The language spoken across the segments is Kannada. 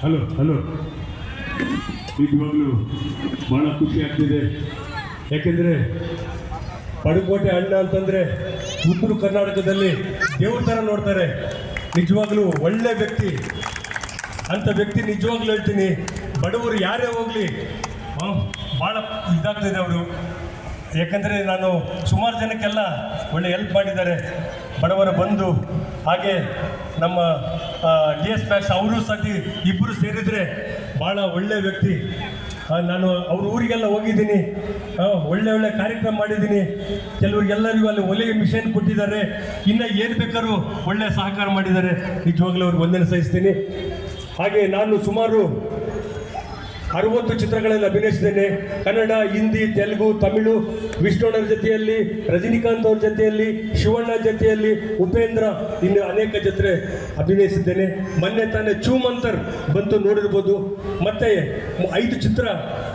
ಹಲೋ ಹಲೋ ನಿಜವಾಗ್ಲೂ ಭಾಳ ಖುಷಿ ಆಗ್ತಿದೆ. ಯಾಕೆಂದರೆ ಪಡುಕೋಟೆ ಅಣ್ಣ ಅಂತಂದರೆ ಉತ್ತರ ಕರ್ನಾಟಕದಲ್ಲಿ ದೇವ್ರ ಥರ ನೋಡ್ತಾರೆ. ನಿಜವಾಗ್ಲೂ ಒಳ್ಳೆ ವ್ಯಕ್ತಿ. ಅಂಥ ವ್ಯಕ್ತಿ ನಿಜವಾಗ್ಲೂ ಹೇಳ್ತೀನಿ, ಬಡವರು ಯಾರೇ ಹೋಗಲಿ ಭಾಳ ಇದಾಗ್ತಿದೆ ಅವರು. ಯಾಕಂದರೆ ನಾನು ಸುಮಾರು ಜನಕ್ಕೆಲ್ಲ ಒಳ್ಳೆ ಹೆಲ್ಪ್ ಮಾಡಿದ್ದಾರೆ, ಬಡವರ ಬಂಧು. ಹಾಗೆ ನಮ್ಮ DS ಮ್ಯಾಕ್ಸ್ ಅವರು ಸತಿ ಇಬ್ಬರು ಸೇರಿದರೆ ಭಾಳ ಒಳ್ಳೆಯ ವ್ಯಕ್ತಿ. ನಾನು ಅವ್ರ ಊರಿಗೆಲ್ಲ ಹೋಗಿದ್ದೀನಿ, ಒಳ್ಳೆ ಕಾರ್ಯಕ್ರಮ ಮಾಡಿದ್ದೀನಿ. ಕೆಲವ್ರಿಗೆಲ್ಲರಿಗೂ ಅಲ್ಲಿ ಒಲೆಗೆ ಮಿಷನ್ ಕೊಟ್ಟಿದ್ದಾರೆ, ಇನ್ನು ಏನು ಬೇಕಾದ್ರೂ ಒಳ್ಳೆಯ ಸಹಕಾರ ಮಾಡಿದ್ದಾರೆ. ನಿಜವಾಗ್ಲೂ ಅವ್ರಿಗೆ ವಂದನೆ ಸಲ್ಲಿಸ್ತೀನಿ. ಹಾಗೆ ನಾನು ಸುಮಾರು 60 ಚಿತ್ರಗಳಲ್ಲಿ ಅಭಿನಯಿಸಿದ್ದೇನೆ. ಕನ್ನಡ, ಹಿಂದಿ, ತೆಲುಗು, ತಮಿಳು, ವಿಷ್ಣುವಣ್ಣರ ಜೊತೆಯಲ್ಲಿ, ರಜನಿಕಾಂತ್ ಅವ್ರ ಜೊತೆಯಲ್ಲಿ, ಶಿವಣ್ಣ ಜೊತೆಯಲ್ಲಿ, ಉಪೇಂದ್ರ, ಇನ್ನು ಅನೇಕ ಜೊತೆ ಅಭಿನಯಿಸಿದ್ದೇನೆ. ಮೊನ್ನೆ ತಾನೇ ಚೂಮಂತರ್ ಬಂತು, ನೋಡಿರ್ಬೋದು. ಮತ್ತೆ 5 ಚಿತ್ರ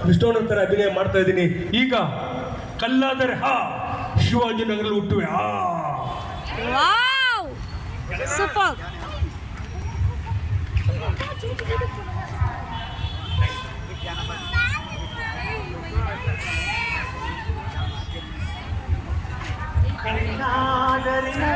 ವಿಷ್ಣುವಣ್ಣರ ಥರ ಅಭಿನಯ ಮಾಡ್ತಾ ಇದ್ದೀನಿ. ಈಗ ಕಲ್ಲಾದರೆ ಶಿವಾಜಿನಗರಲ್ಲಿ ಹುಟ್ಟುವೆ. ಸೂಪರ್. ಕಲ್ಲಾದರೆ